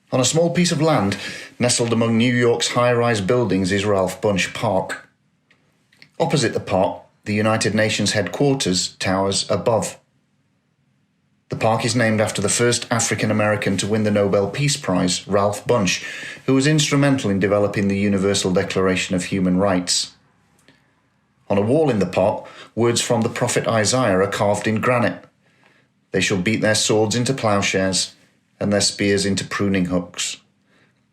On a small piece of land nestled among New York's high-rise buildings is Ralph Bunche Park. Opposite the park, the United Nations headquarters towers above. The park is named after the first African-American to win the Nobel Peace Prize, Ralph Bunche, who was instrumental in developing the Universal Declaration of Human Rights. On a wall in the park, words from the prophet Isaiah are carved in granite. They shall beat their swords into plowshares and their spears into pruning hooks.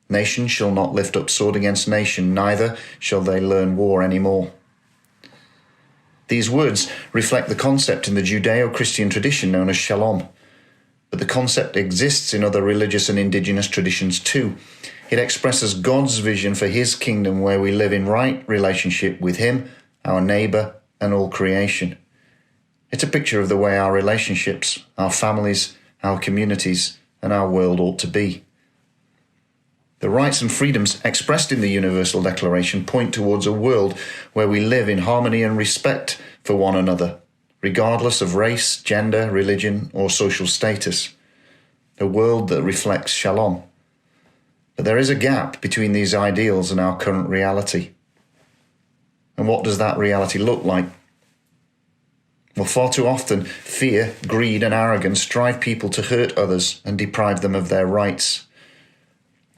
Nation shall not lift up sword against nation, neither shall they learn war any more. These words reflect the concept in the Judeo-Christian tradition known as shalom, but the concept exists in other religious and indigenous traditions too. It expresses God's vision for his kingdom where we live in right relationship with him, our neighbour, and all creation. It's a picture of the way our relationships, our families, our communities, and our world ought to be. The rights and freedoms expressed in the Universal Declaration point towards a world where we live in harmony and respect for one another, regardless of race, gender, religion, or social status. A world that reflects shalom. But there is a gap between these ideals and our current reality. And what does that reality look like? Well, far too often, fear, greed, and arrogance drive people to hurt others and deprive them of their rights.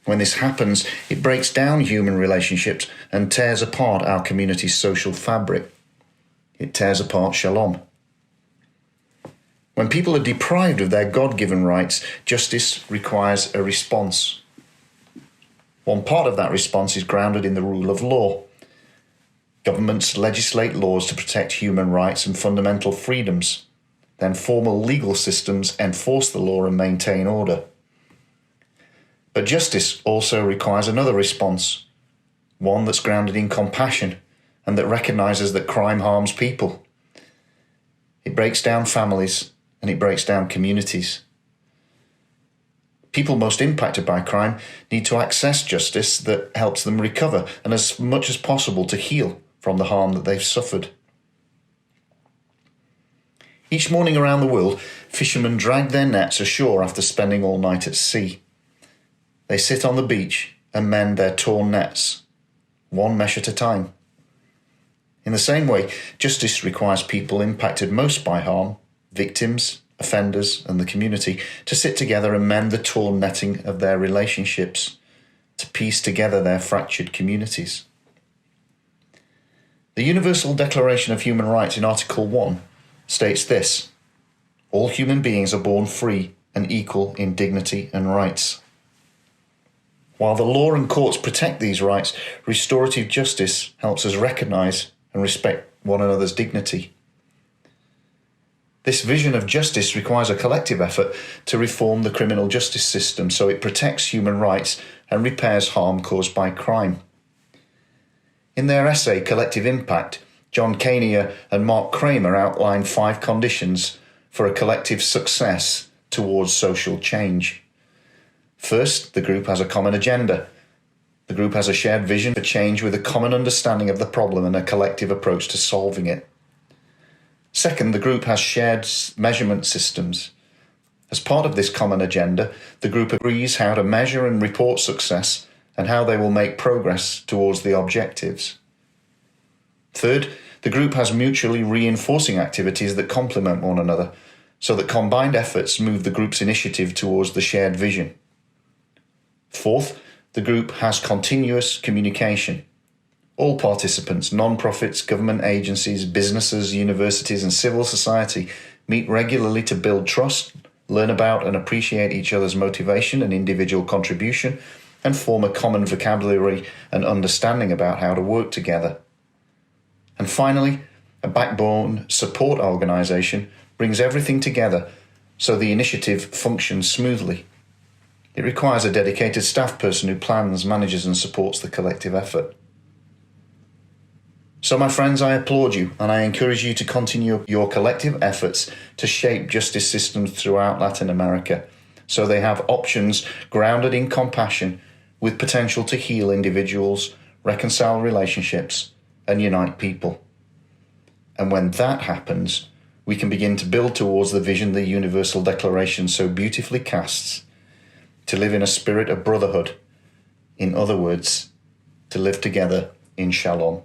When this happens, it breaks down human relationships and tears apart our community's social fabric. It tears apart shalom. When people are deprived of their God-given rights, justice requires a response. One part of that response is grounded in the rule of law. Governments legislate laws to protect human rights and fundamental freedoms. Then formal legal systems enforce the law and maintain order. But justice also requires another response, one that's grounded in compassion and that recognises that crime harms people. It breaks down families and it breaks down communities. People most impacted by crime need to access justice that helps them recover and as much as possible to heal from the harm that they've suffered. Each morning around the world, fishermen drag their nets ashore after spending all night at sea. They sit on the beach and mend their torn nets, one mesh at a time. In the same way, justice requires people impacted most by harm, victims, offenders, and the community, to sit together and mend the torn netting of their relationships, to piece together their fractured communities. The Universal Declaration of Human Rights in Article 1 states this: all human beings are born free and equal in dignity and rights. While the law and courts protect these rights, restorative justice helps us recognise and respect one another's dignity. This vision of justice requires a collective effort to reform the criminal justice system so it protects human rights and repairs harm caused by crime. In their essay, Collective Impact, John Canier and Mark Kramer outline 5 conditions for a collective success towards social change. First, the group has a common agenda. The group has a shared vision for change with a common understanding of the problem and a collective approach to solving it. Second, the group has shared measurement systems. As part of this common agenda, the group agrees how to measure and report success and how they will make progress towards the objectives. Third, the group has mutually reinforcing activities that complement one another, so that combined efforts move the group's initiative towards the shared vision. Fourth, the group has continuous communication. All participants, non-profits, government agencies, businesses, universities, and civil society meet regularly to build trust, learn about and appreciate each other's motivation and individual contribution, and form a common vocabulary and understanding about how to work together. And finally, a backbone support organisation brings everything together so the initiative functions smoothly. It requires a dedicated staff person who plans, manages and supports the collective effort. So my friends, I applaud you and I encourage you to continue your collective efforts to shape justice systems throughout Latin America so they have options grounded in compassion with potential to heal individuals, reconcile relationships and unite people. And when that happens, we can begin to build towards the vision the Universal Declaration so beautifully casts. to live in a spirit of brotherhood. In other words, to live together in shalom.